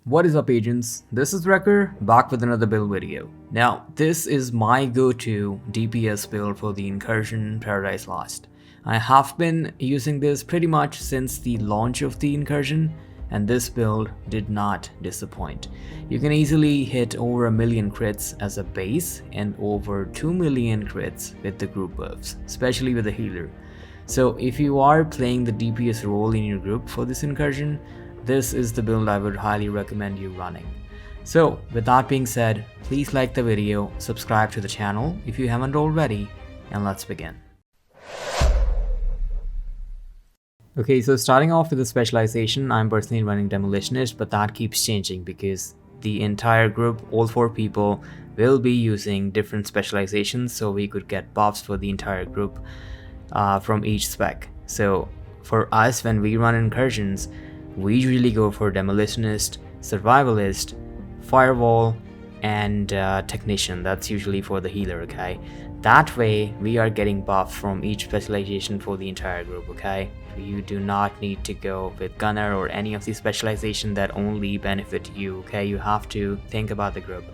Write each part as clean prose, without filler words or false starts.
What is up, agents? This is Wrecker, back with another build video. Now, this is my go-to DPS build for the Incursion Paradise Lost. I have been using this pretty much since the launch of the Incursion, and this build did not disappoint. You can easily hit over 1 million crits as a base and over 2 million crits with the group buffs, especially with the healer. So if you are playing the DPS role in your group for this Incursion, this is the build I would highly recommend you running. So with that being said, please like the video, subscribe to the channel if you haven't already, and let's begin. Okay, so starting off with the specialization, I'm personally running Demolitionist, but that keeps changing because the entire group, all 4 people, will be using different specializations, so we could get buffs for the entire group from each spec. So for us, when we run incursions, we usually go for Demolitionist, Survivalist, Firewall, and Technician. That's usually for the healer, okay? That way, we are getting buffs from each specialization for the entire group, okay? You do not need to go with Gunner or any of the specialization that only benefit you, okay? You have to think about the group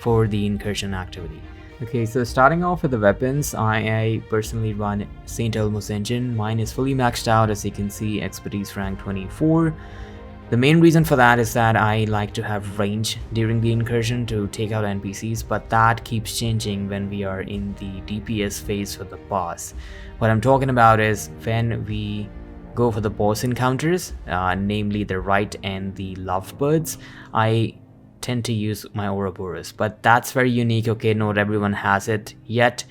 for the incursion activity. Okay, so starting off with the weapons, I personally run St. Elmo's engine. Mine is fully maxed out, as you can see, expertise rank 24. The main reason for that is that I like to have range during the incursion to take out NPCs, but that keeps changing when we are in the DPS phase for the boss. What I'm talking about is when we go for the boss encounters, namely the right and the lovebirds, I tend to use my Ouroboros, but that's very unique. Okay, not everyone has it yet,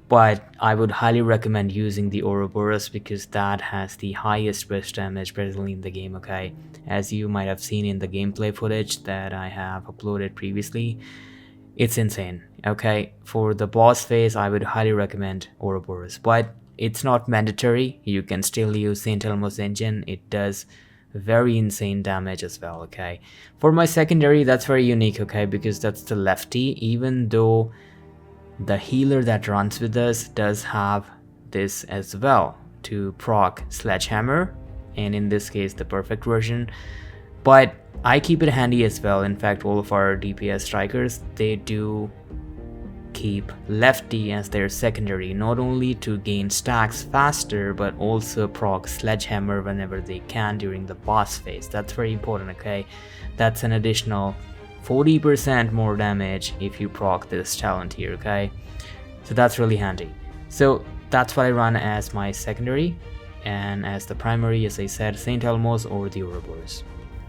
but I would highly recommend using the Ouroboros because that has the highest burst damage presently in the game, okay? As you might have seen in the gameplay footage that I have uploaded previously, it's insane, okay? For the boss phase, I would highly recommend Ouroboros, but it's not mandatory. You can still use St. Elmo's engine. It does very insane damage as well, okay? For my secondary, that's very unique, okay, because that's the lefty, even though the healer that runs with us does have this as well to proc Sledgehammer, and in this case the perfect version, but I keep it handy as well. In fact, all of our DPS strikers, they do keep lefty as their secondary, not only to gain stacks faster but also proc Sledgehammer whenever they can during the boss phase. That's very important, okay? That's an additional 40% more damage if you proc this talent here, okay? So that's really handy. So that's what I run as my secondary, and as the primary, as I said, St. Elmo's or the Ouroboros.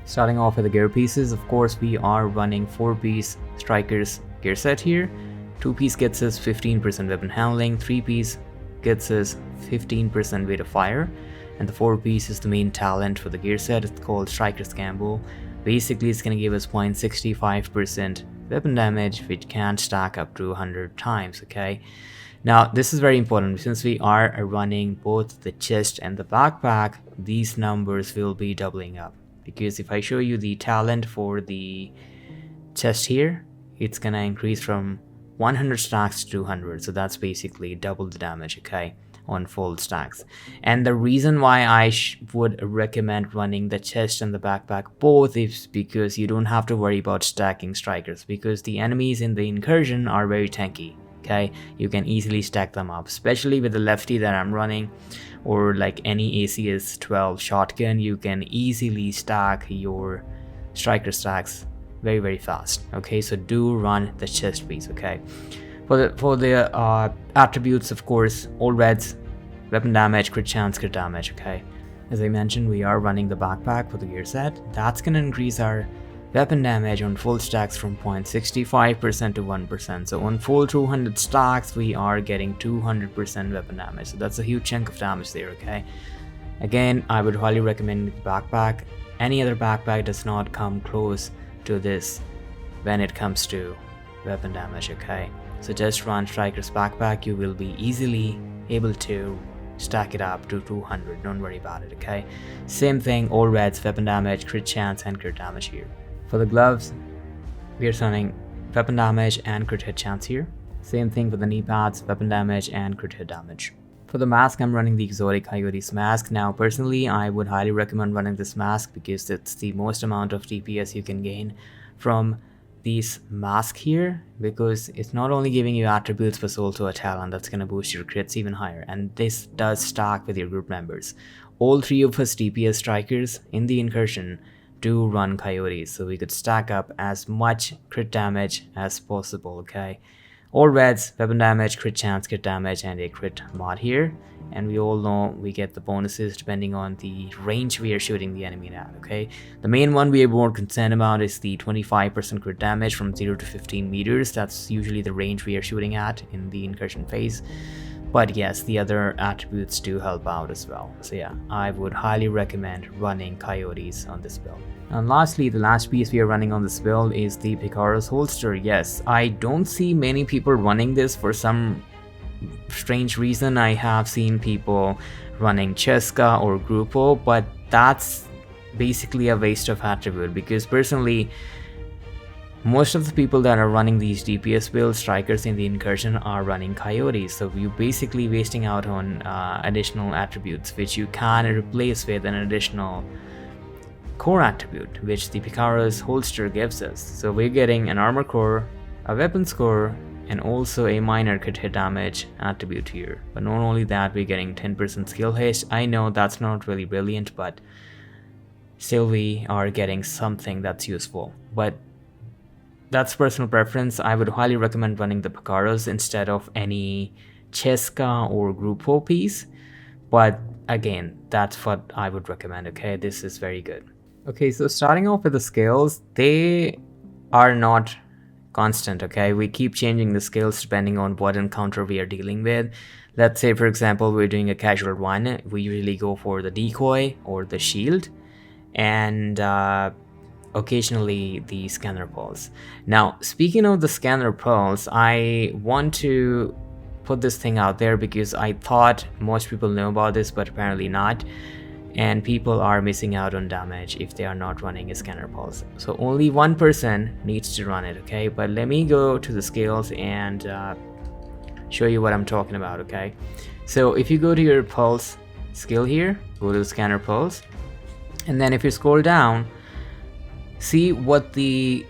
Starting off with the gear pieces, of course we are running 4-piece strikers gear set here. 2-piece gets us 15% weapon handling, 3-piece gets us 15% rate of fire, and the 4-piece is the main talent for the gear set. It's called Striker's Gamble. Basically, it's going to give us 0.65% weapon damage, which can stack up to 100 times, okay? Now, this is very important. Since we are running both the chest and the backpack, these numbers will be doubling up. Because if I show you the talent for the chest here, it's going to increase from 100 stacks to 200, so that's basically double the damage, okay, on full stacks. And the reason why I would recommend running the chest and the backpack both is because you don't have to worry about stacking strikers, because the enemies in the incursion are very tanky, okay? You can easily stack them up, especially with the lefty that I'm running, or like any ACS 12 shotgun. You can easily stack your striker stacks very fast, okay? So do run the chest piece, okay? For the attributes, of course, all reds, weapon damage, crit chance, crit damage, okay? As I mentioned, we are running the backpack for the gear set. That's gonna increase our weapon damage on full stacks from 0.65% to 1%. So on full 200 stacks, we are getting 200% weapon damage. So that's a huge chunk of damage there, okay? Again, I would highly recommend the backpack. Any other backpack does not come close to this when it comes to weapon damage, okay? So just run Striker's Backpack. You will be easily able to stack it up to 200. Don't worry about it, okay? Same thing, all reds, weapon damage, crit chance, and crit damage here. For the gloves, we are running weapon damage and crit hit chance here. Same thing for the knee pads, weapon damage and crit hit damage. For the mask, I'm running the Exotic Coyotes mask. Now, personally, I would highly recommend running this mask because it's the most amount of DPS you can gain from these mask here, because it's not only giving you attributes but also a talent that's going to boost your crits even higher, and this does stack with your group members. All three of us DPS strikers in the Incursion do run Coyotes, so we could stack up as much crit damage as possible, okay? All reds, weapon damage, crit chance, crit damage, and a crit mod here. And we all know we get the bonuses depending on the range we are shooting the enemy at, okay? The main one we are more concerned about is the 25% crit damage from 0 to 15 meters. That's usually the range we are shooting at in the Incursion phase. But yes, the other attributes do help out as well. So yeah, I would highly recommend running Coyotes on this build. And lastly, the last piece we are running on this build is the Picaro's holster. Yes, I don't see many people running this for some strange reason. I have seen people running Cheska or Grupo, but that's basically a waste of attribute, because personally, most of the people that are running these DPS build strikers in the Incursion are running Coyotes, so you're basically wasting out on additional attributes which you can replace with an additional core attribute, which the Picaro's holster gives us. So we're getting an armor core, a weapons core, and also a minor crit hit damage attribute here. But not only that, we're getting 10% skill haste. I know that's not really brilliant, but still we are getting something that's useful. But that's personal preference. I would highly recommend running the Picaros instead of any Cheska or Grupo piece. But again, that's what I would recommend, okay? This is very good. Okay, so starting off with the skills, they are not constant, okay? We keep changing the skills depending on what encounter we are dealing with. Let's say, for example, we're doing a casual one. We usually go for the decoy or the shield, and occasionally the scanner pulse. Now, speaking of the scanner pulse, I want to put this thing out there because I thought most people know about this, but apparently not. And people are missing out on damage if they are not running a scanner pulse. So only one person needs to run it, okay? But let me go to the skills and show you what I'm talking about, okay? So if you go to your pulse skill here, go to the scanner pulse, and then if you scroll down, see what the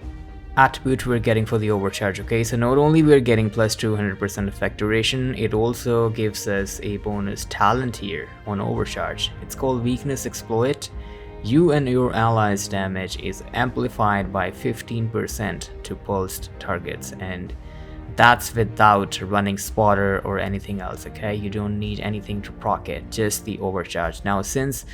attribute we're getting for the overcharge, okay? So not only we're getting plus 200% effect duration, it also gives us a bonus talent here on overcharge. It's called weakness exploit. You and your allies' damage is amplified by 15% to pulsed targets, and that's without running spotter or anything else, okay? You don't need anything to proc it, just the overcharge. Now, since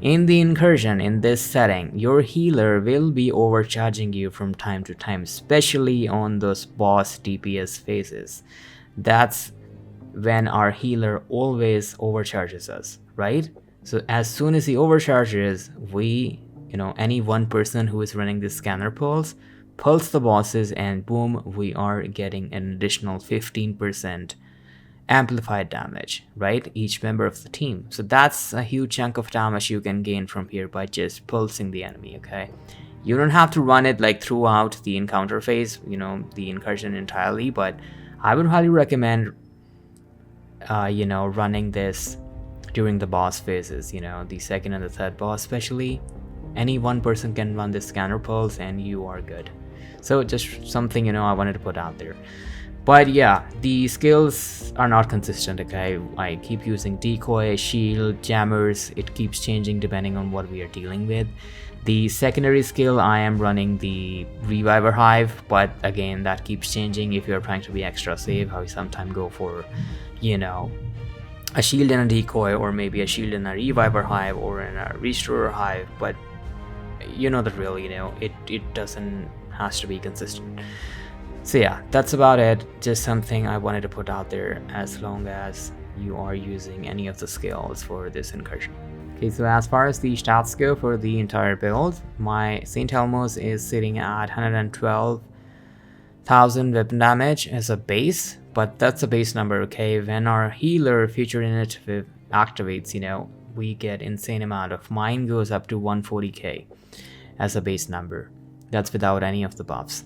in the Incursion, in this setting, your healer will be overcharging you from time to time, especially on those boss DPS phases. That's when our healer always overcharges us, right? So as soon as he overcharges, we, any one person who is running this scanner pulse the bosses, and boom, we are getting an additional 15% amplified damage, right? Each member of the team. So that's a huge chunk of damage you can gain from here by just pulsing the enemy, okay? You don't have to run it like throughout the encounter phase, the Incursion entirely, but I would highly recommend running this during the boss phases, the second and the third boss especially. Any one person can run this scanner pulse and you are good. So just something, I wanted to put out there. But yeah, the skills are not consistent, okay? I keep using decoy, shield, jammers. It keeps changing depending on what we are dealing with. The secondary skill, I am running the Reviver Hive, but again, that keeps changing. If you're trying to be extra safe, I sometimes go for, a shield and a decoy, or maybe a shield and a Reviver Hive, or in a Restorer Hive. But you know the drill, it doesn't has to be consistent. So yeah, that's about it. Just something I wanted to put out there as long as you are using any of the skills for this Incursion. Okay, so as far as the stats go for the entire build, my St. Elmo's is sitting at 112,000 weapon damage as a base, but that's a base number, okay? When our healer feature initiative activates, we get insane amount of. Mine goes up to 140k as a base number. That's without any of the buffs.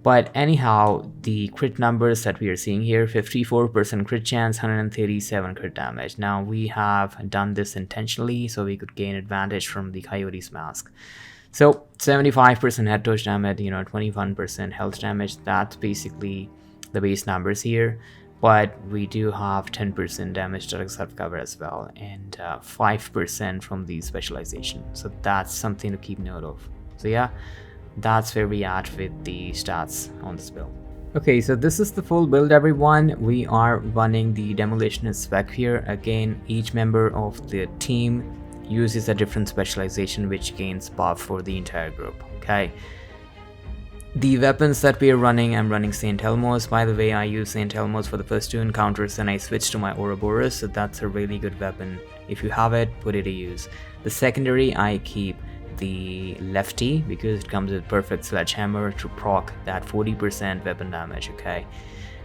But anyhow, the crit numbers that we are seeing here, 54% crit chance, 137 crit damage. Now we have done this intentionally so we could gain advantage from the Coyote's mask. So 75% head touch damage, 21% health damage. That's basically the base numbers here. But we do have 10% damage direct self cover as well, and 5% from the specialization. So that's something to keep note of. So yeah, that's where we at with the stats on this build. Okay, so this is the full build, everyone. We are running the demolitionist spec here. Again, each member of the team uses a different specialization which gains buff for the entire group. Okay, the weapons that we are running, I'm running St. Elmo's. By the way, I use St. Elmo's for the first 2 encounters and I switched to my Ouroboros, so that's a really good weapon. If you have it, put it to use. The secondary, I keep the lefty because it comes with perfect sledgehammer to proc that 40% weapon damage. Okay,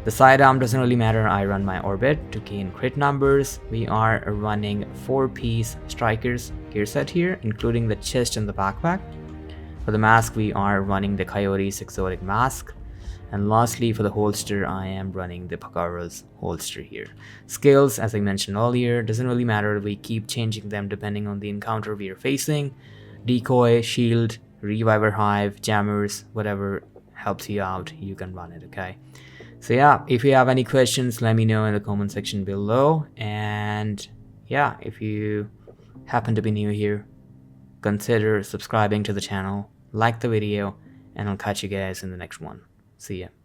the sidearm doesn't really matter. I run my orbit to gain crit numbers. We are running 4-piece strikers gear set here, including the chest and the backpack. For the mask, we are running the Coyote's exotic mask. And lastly, for the holster, I am running the Pagara's holster here. Skills, as I mentioned earlier, doesn't really matter. We keep changing them depending on the encounter we are facing. Decoy, shield, reviver hive, jammers, whatever helps you out, you can run it. Okay, so yeah, if you have any questions, let me know in the comment section below. And yeah, if you happen to be new here, consider subscribing to the channel, like the video, and I'll catch you guys in the next one. See ya.